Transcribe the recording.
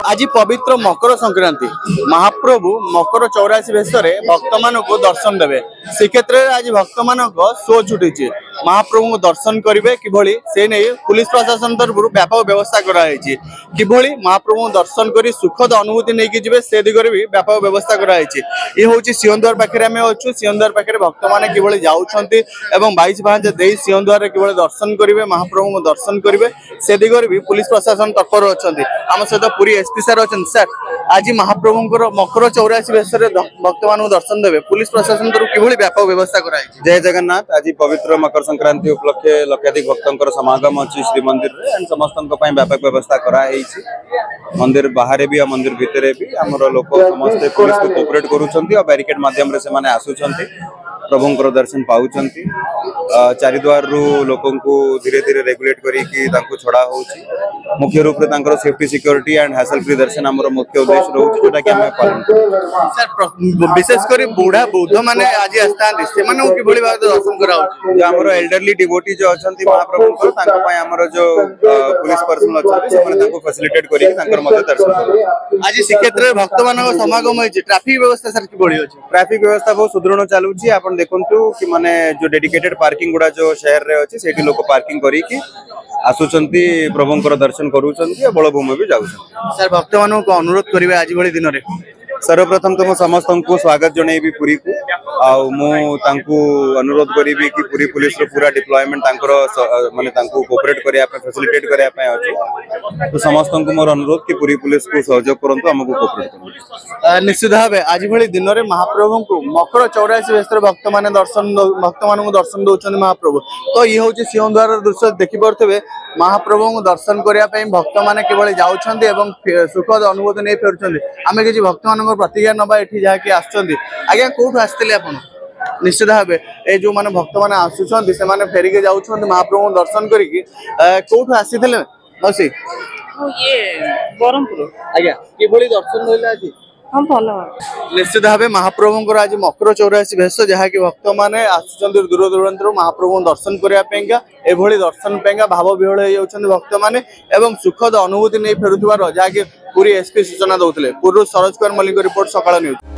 आज पवित्र मकर संक्रांति महाप्रभु मकर 84 भेष भक्त मान को दर्शन देवे श्रीक्षेत्र में आज भक्त मान शो छुटी महाप्रभु को दर्शन करेंगे कि से नहीं पुलिस प्रशासन तरफ व्यापक व्यवस्था कराई कि महाप्रभु दर्शन कर सुखद अनुभूति नहीं जी से दिगरे भी व्यापक व्यवस्था कराई ये हूँ सिंहद्वार पाखे आम अच्छु सिंहद्वार पाखे भक्त मैंने कि जाऊँच बाईस पांच दे सिंहद्वार कि दर्शन करेंगे महाप्रभु को दर्शन करेंगे से दिगरे भी पुलिस प्रशासन तत्पर अच्छा आम सहित पूरी एसपी सर अच्छा सर आज महाप्रभु मकर 84 भेष भक्त मान दर्शन देवे पुलिस प्रशासन तरफ कि व्यापक व्यवस्था कराई। जय जगन्नाथ। आज पवित्र मकर संक्रांति उपलक्षे लक्षाधिक भक्तों समागम अच्छी श्री मंदिर एंड समस्त व्यापक व्यवस्था कराई मंदिर बाहर भी मंदिर भितर भी आमर लोक समस्ते पुलिस को कोऑपरेट करूछंती और बैरिकेड माध्यम से माने आसुछंती प्रभुंकर दर्शन पाउछंती चारिद्वार रु लोकों को धीरे धीरे रेगुलेट करी छड़ा होउछि मुख्य रूप से तांकर safety security and hassle free दर्शन हमर मुख्य उद्देश्य रहउछि जोटा कि हमें पालन सर विशेष करी बूढ़ा बौद्ध माने आज आस्तांती से माने कि भली बात दर्शन कराउछि जो हमर एल्डरली डिवोटी जो अछंती महाप्रभुंकर तांको पय हमर जो पुलिस पर्सनल अछंती से माने तांको फैसिलिटेट करी तांकर मध्य दर्शन आज श्रीक्षेत्र में भक्त मानक समागम होइछि ट्रैफिक व्यवस्था सर कि भली अछि ट्रैफिक व्यवस्था बहुत सुदृढ़ चालुछि आपण देखंतु कि माने जो डेडिकेटेड पार्किंग गुडा जो शहर रे अछि सेठी लोक पार्किंग करी कि आसुचंती प्रभुंकर दर्शन करूचंती बड़भूमि भी जाउछंती। सर भक्त मानक को अनुरोध करिवे आज भली दिन रे सर्वप्रथम तो समस्त को स्वागत जनइबी पुरी को अनुरोध करी कि पुरी पुलिस रो पूरा डिप्लॉयमेंट माने कोऑपरेट करिया पे फैसिलिटेट करिया पे अछि तो समस्त को मोर अनुरोध कि पुरी पुलिस को सहयोग करंतु हमको कोऑपरेट करंतु। निश्चित भाव आज भली दिन रे महाप्रभु को मकर 84 भेष भक्त माने भक्त मान को दर्शन दउछन महाप्रभु तो ये होची सिंहद्वार दृश्य देखि परथबे महाप्रभु को दर्शन करिया पे भक्त माने केवल जाउछंती एवं सुखद अनुभूति नै फेरुछंती आमे कि भक्त मान प्रतिज्ञा नबा एठी जाके आछंती आज्ञा कोठु आस्तेले आपण निश्चित भाव ए जो माने भक्त माने आसुछंती से माने फेरिके जाउछंती महाप्रभु दर्शन करिकि कोठु आसीथिले मौसी ये बरमपुर आज्ञा कि भली दर्शन होइला आज हम भलो निश्चित भाव महाप्रभु आज मकर 84 भेष जहाँ कि भक्त मैंने आसुचंती दूर दूरांत महाप्रभु दर्शन करने एभली दर्शन पेगा भाव विहल हो भक्त मैंने एवं सुखद अनुभूति नहीं फेरुवार जहाँकि पूरी एसपी सूचना दौले पूर्व सरोज कुमार मल्लिक रिपोर्ट सकाळ न्यूज।